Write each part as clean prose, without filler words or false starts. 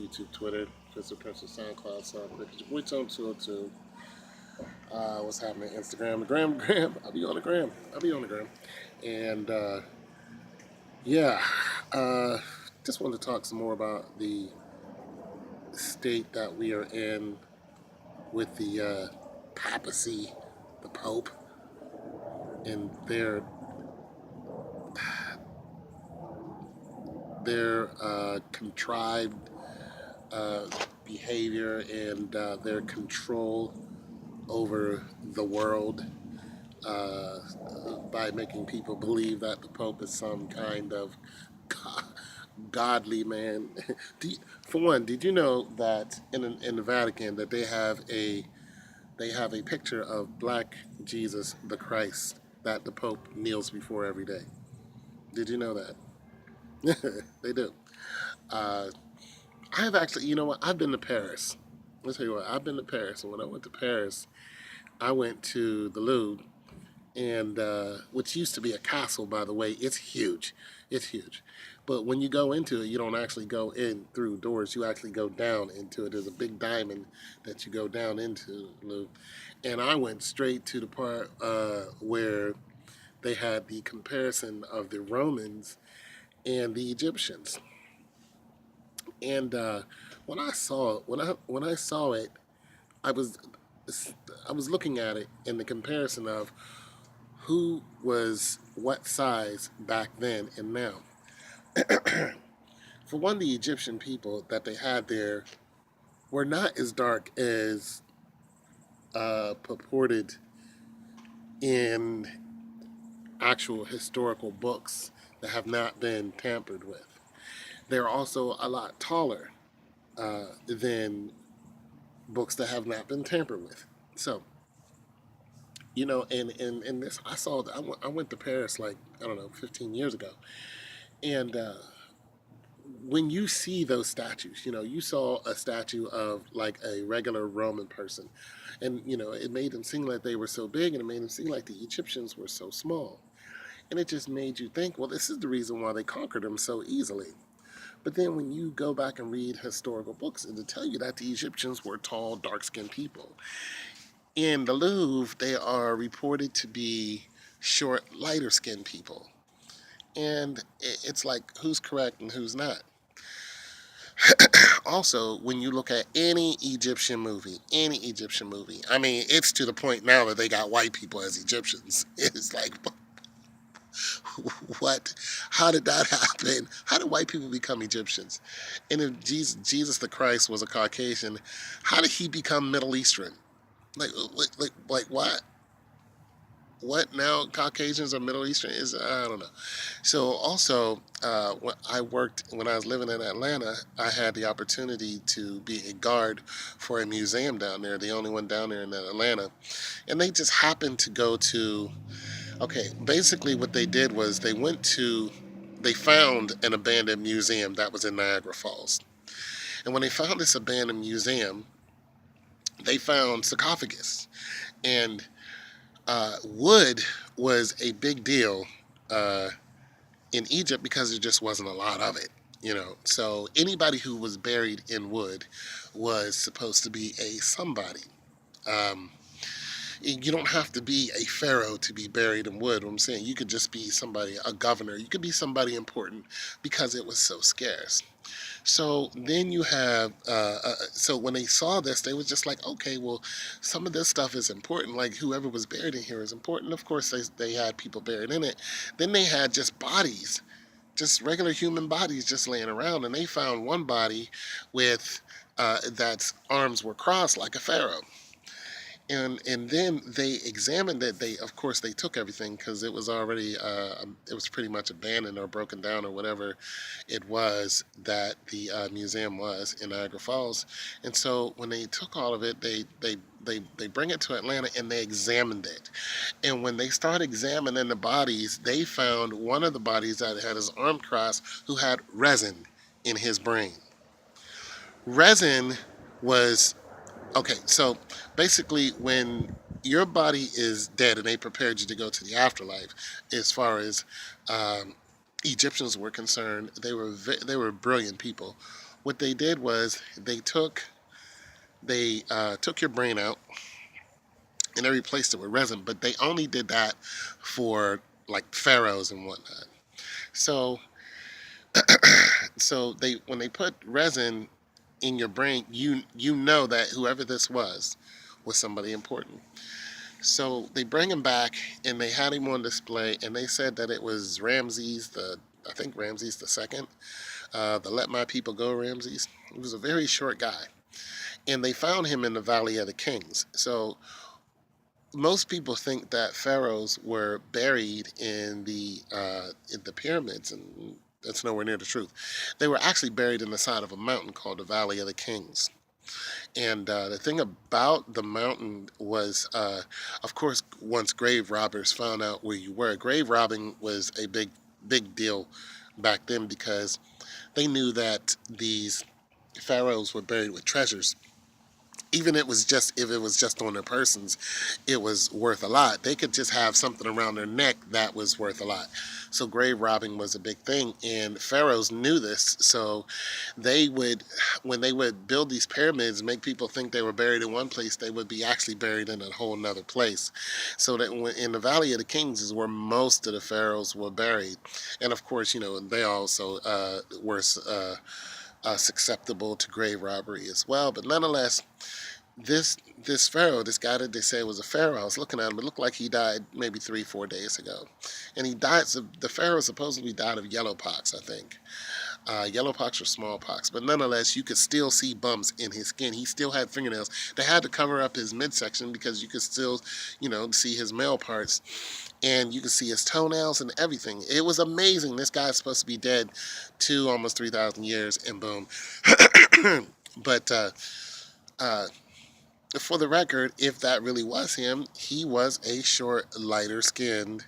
YouTube, Twitter, Facebook, Pinterest, SoundCloud, SoundClick. It's your boy Tone 202. What's happening? Instagram, Gram. I'll be on the gram. And yeah, uh, just wanted to talk some more about the state that we are in with the papacy, the Pope, and their contrived uh, behavior and their control over the world uh, by making people believe that the Pope is some kind of godly man. For one, did you know that in the Vatican that they have a picture of Black Jesus the Christ that the Pope kneels before every day? Did you know that? They do. Uh, I have actually, you know what? I've been to Paris. Let's tell you what. I've been to Paris, and when I went to Paris, I went to the Louvre, and which used to be a castle, by the way. It's huge. It's huge. But when you go into it, you don't actually go in through doors. You actually go down into it. There's a big diamond that you go down into, Lou. And I went straight to the part where they had the comparison of the Romans and the Egyptians. And when I saw it, I was I was looking at it in the comparison of who was what size back then and now. For one, the Egyptian people that they had there were not as dark as purported in actual historical books that have not been tampered with. They're also a lot taller than books that have not been tampered with. So, and this, I went to Paris like, I don't know, 15 years ago. And when you see those statues, you saw a statue of like a regular Roman person. And, it made them seem like they were so big, and it made them seem like the Egyptians were so small. And it just made you think, well, this is the reason why they conquered them so easily. But then when you go back and read historical books, it'll tell you that the Egyptians were tall, dark skinned people. In the Louvre, they are reported to be short, lighter skinned people. And it's like, who's correct and who's not? Also, when you look at any Egyptian movie, I mean, it's to the point now that they got white people as Egyptians. It's like, what? How did that happen? How did white people become Egyptians? And if Jesus the Christ was a Caucasian, how did he become Middle Eastern? Like what? What now? Caucasians or Middle Eastern is, I don't know. So also, when I was living in Atlanta, I had the opportunity to be a guard for a museum down there, the only one down there in Atlanta, and they just happened to go to. Okay, basically what they did was they found an abandoned museum that was in Niagara Falls, and when they found this abandoned museum, they found sarcophagus, and wood was a big deal uh, in Egypt because there just wasn't a lot of it. So anybody who was buried in wood was supposed to be a somebody. Um, you don't have to be a pharaoh to be buried in wood. What I'm saying, you could just be somebody, a governor. You could be somebody important because it was so scarce. So then you have, so when they saw this, they was just like, okay, well, some of this stuff is important. Like whoever was buried in here is important. Of course, they had people buried in it. Then they had just bodies, just regular human bodies just laying around. And they found one body with, that's arms were crossed like a pharaoh. And then they examined it. They, of course, they took everything because it was already it was pretty much abandoned or broken down or whatever it was that the museum was in Niagara Falls. And so when they took all of it, they bring it to Atlanta and they examined it. And when they started examining the bodies, they found one of the bodies that had his arm crossed who had resin in his brain. Resin was Okay, so basically, when your body is dead and they prepared you to go to the afterlife, as far as um, Egyptians were concerned, they were brilliant people. What they did was they took your brain out and they replaced it with resin, but they only did that for like pharaohs and whatnot. So so they when they put resin in your brain, you know that whoever this was somebody important. So they bring him back and they had him on display and they said that it was Ramses the I think Ramses the second, the Let My People Go Ramses. He was a very short guy, and they found him in the Valley of the Kings. So most people think that pharaohs were buried in the pyramids, and that's nowhere near the truth. They were actually buried in the side of a mountain called the Valley of the Kings. And the thing about the mountain was, of course, once grave robbers found out where you were, grave robbing was a big deal back then because they knew that these pharaohs were buried with treasures. Even if it was just on their persons, it was worth a lot. They could just have something around their neck that was worth a lot. So grave robbing was a big thing, and pharaohs knew this. So they would, when they would build these pyramids, make people think they were buried in one place, they would be actually buried in a whole nother place. So that in the Valley of the Kings is where most of the pharaohs were buried, and of course, they also were susceptible to grave robbery as well. But nonetheless, this pharaoh, this guy that they say was a pharaoh, I was looking at him. It looked like he died maybe 3 4 days ago, and he died. So the pharaoh supposedly died of yellow pox, I think, yellow pox or smallpox. But nonetheless, you could still see bumps in his skin. He still had fingernails. They had to cover up his midsection because you could still, see his male parts, and you could see his toenails and everything. It was amazing. This guy's supposed to be dead almost 3,000 years, and boom. But uh, for the record, if that really was him, he was a short, lighter skinned.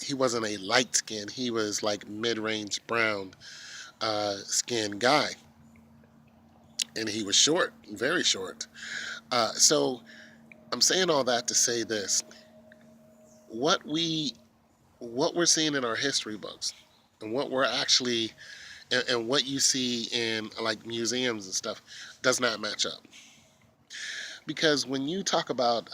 He wasn't a light skin. He was like mid-range brown skinned guy, and he was short, very short. So I'm saying all that to say this: what we what we're seeing in our history books, and what we're actually and what you see in like museums and stuff, does not match up. Because when you talk about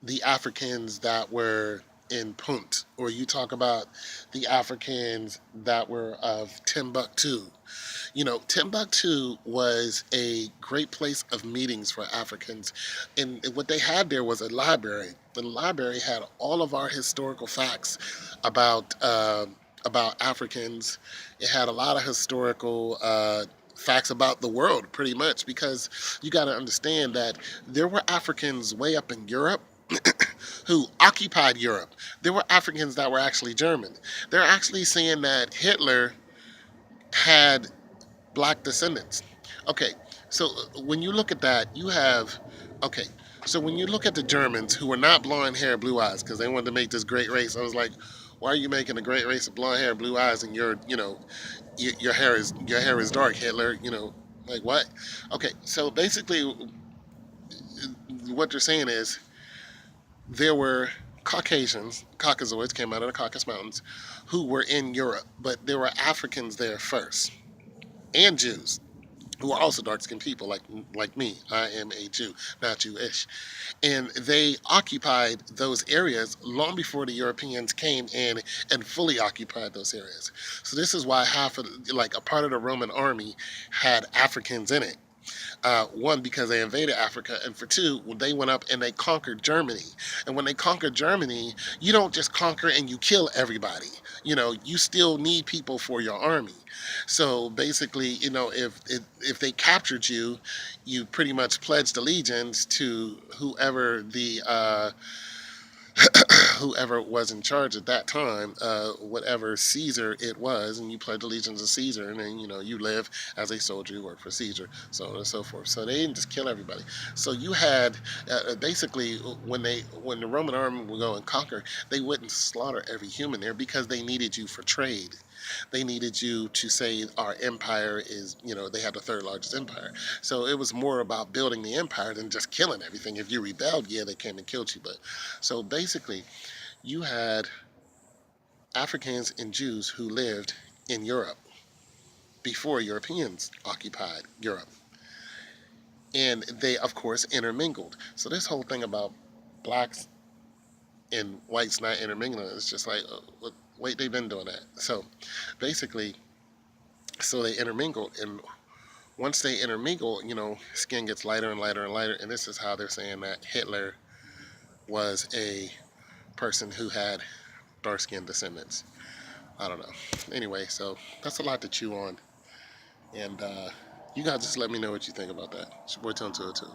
the Africans that were in Punt, or you talk about the Africans that were of Timbuktu. Timbuktu was a great place of meetings for Africans. And what they had there was a library. The library had all of our historical facts about about Africans. It had a lot of historical facts about the world, pretty much, because you got to understand that there were Africans way up in Europe who occupied Europe. There were Africans that were actually German. They're actually saying that Hitler had black descendants. Okay, so when you look at that, okay, so when you look at the Germans who were not blonde hair, blue eyes, because they wanted to make this great race, I was like, why are you making a great race of blonde hair, blue eyes, and your hair is dark, Hitler? Like what? Okay, so basically, what they're saying is there were Caucasoids came out of the Caucasus Mountains, who were in Europe, but there were Africans there first, and Jews who are also dark-skinned people like me. I am a Jew, not Jewish, and they occupied those areas long before the Europeans came in and fully occupied those areas. So this is why half of like a part of the Roman army had Africans in it. One, because they invaded Africa, and for two, when they went up and they conquered Germany. And when they conquered Germany, you don't just conquer and you kill everybody. You still need people for your army. So basically, if they captured you, you pretty much pledged allegiance to whoever was in charge at that time, whatever Caesar it was, and you pledge allegiance to Caesar, and then you live as a soldier, you work for Caesar, so on and so forth. So they didn't just kill everybody. So you had basically when the Roman army would go and conquer, they wouldn't slaughter every human there because they needed you for trade. They needed you to say our empire is, they had the third largest empire. So it was more about building the empire than just killing everything. If you rebelled, yeah, they came and killed you. But so basically, you had Africans and Jews who lived in Europe. before Europeans occupied Europe. And they, of course, intermingled. So this whole thing about blacks and whites not intermingling is just like, wait, they've been doing that. So basically, so they intermingled, and once they intermingle, skin gets lighter and lighter and lighter, and this is how they're saying that Hitler was a person who had dark skinned descendants. I don't know. Anyway, so that's a lot to chew on, and you guys just let me know what you think about that. It's your boy Tone 202.